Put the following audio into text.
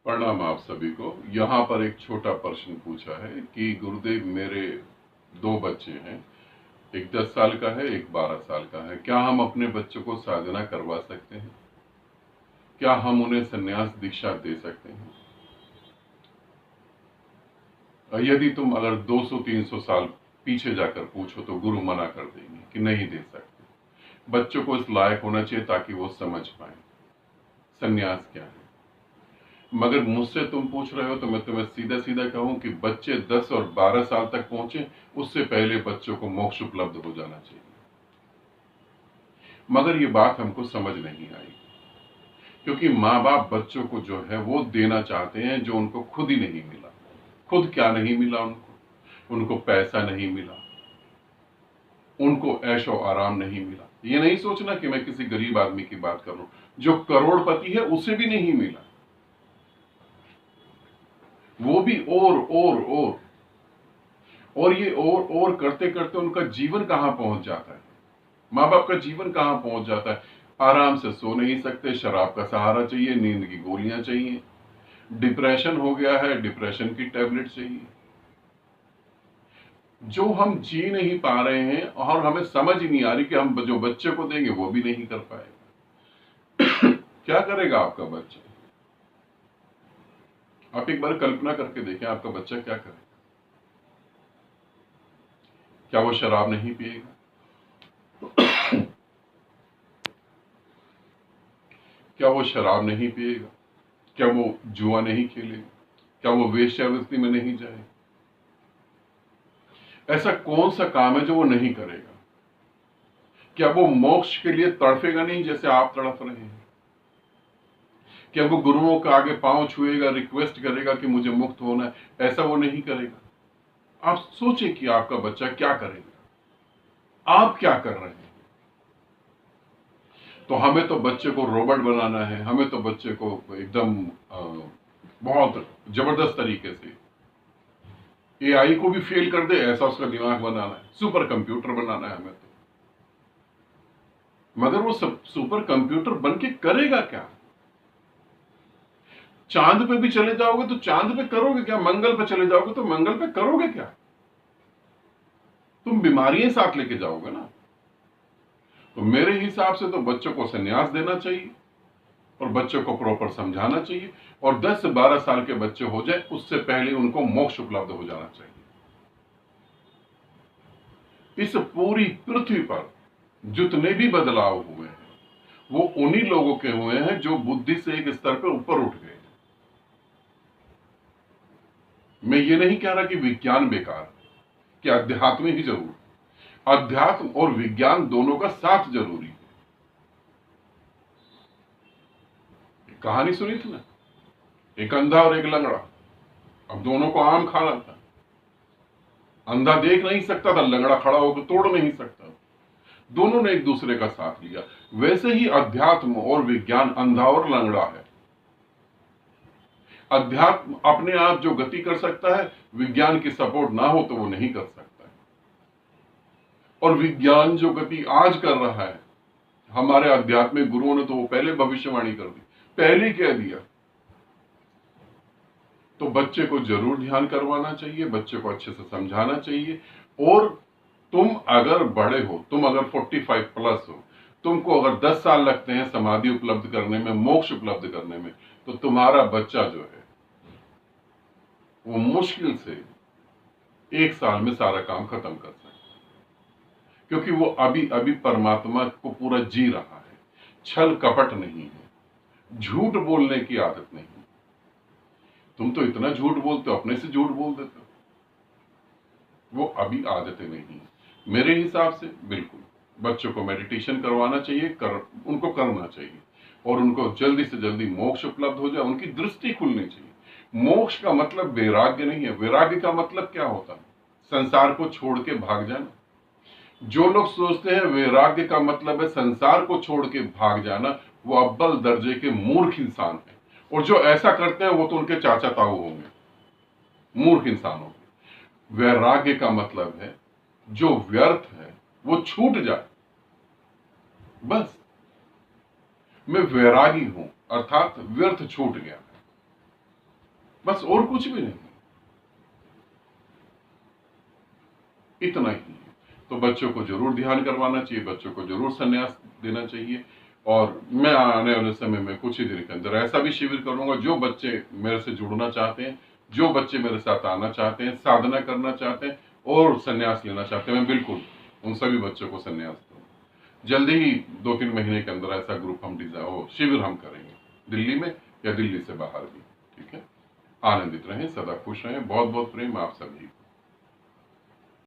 प्रणाम आप सभी को। यहाँ पर एक छोटा प्रश्न पूछा है कि गुरुदेव, मेरे दो बच्चे हैं, एक 10 साल का है, एक 12 साल का है। क्या हम अपने बच्चों को साधना करवा सकते हैं? क्या हम उन्हें संन्यास दीक्षा दे सकते हैं? और यदि तुम अगर 200-300 साल पीछे जाकर पूछो तो गुरु मना कर देंगे कि नहीं दे सकते। बच्चों को इस लायक होना चाहिए ताकि वो समझ पाए संन्यास क्या है। मगर मुझसे तुम पूछ रहे हो तो मैं तुम्हें सीधा सीधा कहूं कि बच्चे 10 और 12 साल तक पहुंचे, उससे पहले बच्चों को मोक्ष उपलब्ध हो जाना चाहिए। मगर ये बात हमको समझ नहीं आई, क्योंकि माँ बाप बच्चों को जो है वो देना चाहते हैं जो उनको खुद ही नहीं मिला। खुद क्या नहीं मिला उनको पैसा नहीं मिला, उनको ऐशो आराम नहीं मिला। ये नहीं सोचना कि मैं किसी गरीब आदमी की बात कर रहा हूं। जो करोड़पति है उसे भी नहीं मिला, वो भी और ये और करते करते उनका जीवन कहां पहुंच जाता है। माँ बाप का जीवन कहां पहुंच जाता है। आराम से सो नहीं सकते, शराब का सहारा चाहिए, नींद की गोलियां चाहिए, डिप्रेशन हो गया है, डिप्रेशन की टैबलेट चाहिए। जो हम जी नहीं पा रहे हैं और हमें समझ ही नहीं आ रही कि हम जो बच्चे को देंगे वो भी नहीं कर पाएगा। क्या करेगा आपका बच्चा? आप एक बार कल्पना करके देखें, आपका बच्चा क्या करेगा? क्या वो शराब नहीं पिएगा? क्या वो शराब नहीं पिएगा? क्या वो जुआ नहीं खेलेगा? क्या वो वेश्यावृत्ति में नहीं जाएगा? ऐसा कौन सा काम है जो वो नहीं करेगा? क्या वो मोक्ष के लिए तड़फेगा नहीं जैसे आप तड़फ रहे हैं? क्या वो गुरुओं का आगे पांव छुएगा, रिक्वेस्ट करेगा कि मुझे मुक्त होना है? ऐसा वो नहीं करेगा। आप सोचें कि आपका बच्चा क्या करेगा, आप क्या कर रहे हैं। तो हमें तो बच्चे को रोबोट बनाना है, हमें तो बच्चे को एकदम बहुत जबरदस्त तरीके से एआई को भी फेल कर दे ऐसा उसका दिमाग बनाना है, सुपर कंप्यूटर बनाना है हमें तो। मगर वो सब सुपर कंप्यूटर बन के करेगा क्या? चांद पे भी चले जाओगे तो चांद पे करोगे क्या? मंगल पे चले जाओगे तो मंगल पे करोगे क्या? तुम बीमारियां साथ लेके जाओगे ना। तो मेरे हिसाब से तो बच्चों को संन्यास देना चाहिए और बच्चों को प्रॉपर समझाना चाहिए, और 10 से 12 साल के बच्चे हो जाए उससे पहले उनको मोक्ष उपलब्ध हो जाना चाहिए। इस पूरी पृथ्वी पर जितने भी बदलाव हुए हैं वो उन्हीं लोगों के हुए हैं जो बुद्धि से एक स्तर पर ऊपर उठ गए। मैं ये नहीं कह रहा कि विज्ञान बेकार है, कि अध्यात्म ही जरूर। अध्यात्म और विज्ञान दोनों का साथ जरूरी है। कहानी सुनी थी ना, एक अंधा और एक लंगड़ा। अब दोनों को आम खाना था। अंधा देख नहीं सकता था, लंगड़ा खड़ा होकर तोड़ नहीं सकता। दोनों ने एक दूसरे का साथ लिया। वैसे ही अध्यात्म और विज्ञान अंधा और लंगड़ा है। अध्यात्म अपने आप जो गति कर सकता है, विज्ञान की सपोर्ट ना हो तो वो नहीं कर सकता है। और विज्ञान जो गति आज कर रहा है, हमारे आध्यात्मिक गुरुओं ने तो वो पहले भविष्यवाणी कर दी, पहले कह दिया। तो बच्चे को जरूर ध्यान करवाना चाहिए, बच्चे को अच्छे से समझाना चाहिए। और तुम अगर बड़े हो, तुम अगर 45 प्लस हो, तुमको अगर 10 साल लगते हैं समाधि उपलब्ध करने में, मोक्ष उपलब्ध करने में, तो तुम्हारा बच्चा जो है वो मुश्किल से 1 साल में सारा काम खत्म कर सकता है, क्योंकि वो अभी अभी परमात्मा को पूरा जी रहा है। छल कपट नहीं है, झूठ बोलने की आदत नहीं। तुम तो इतना झूठ बोलते हो, अपने से झूठ बोल देते हो। वो अभी आदतें नहीं। मेरे हिसाब से बिल्कुल बच्चों को मेडिटेशन करवाना चाहिए, उनको करना चाहिए, और उनको जल्दी से जल्दी मोक्ष उपलब्ध हो जाए, उनकी दृष्टि खुलनी चाहिए। मोक्ष का मतलब वैराग्य नहीं है। वैराग्य का मतलब क्या होता है? संसार को छोड़ के भाग जाना। जो लोग सोचते हैं वैराग्य का मतलब है संसार को छोड़ के भाग जाना, वो अव्वल दर्जे के मूर्ख इंसान है। और जो ऐसा करते हैं वो तो उनके चाचा ताऊ होंगे, मूर्ख इंसान होंगे। वैराग्य का मतलब है जो व्यर्थ है वो छूट जाए, बस। मैं वैरागी हूं, अर्थात व्यर्थ छूट गया। बस, और कुछ भी नहीं, इतना ही है। तो बच्चों को जरूर ध्यान करवाना चाहिए, बच्चों को जरूर संन्यास देना चाहिए। और मैं आने वाले समय में कुछ ही दिन के अंदर ऐसा भी शिविर करूंगा, जो बच्चे मेरे से जुड़ना चाहते हैं, जो बच्चे मेरे साथ आना चाहते हैं, साधना करना चाहते हैं और संन्यास लेना चाहते हैं, मैं बिल्कुल उन सभी बच्चों को संन्यास दूंगा। जल्दी ही 2-3 महीने के अंदर ऐसा ग्रुप हम शिविर हम करेंगे, दिल्ली में या दिल्ली से बाहर भी। ठीक है, आनंदित रहें, सदा खुश रहें। बहुत बहुत प्रेम आप सभी।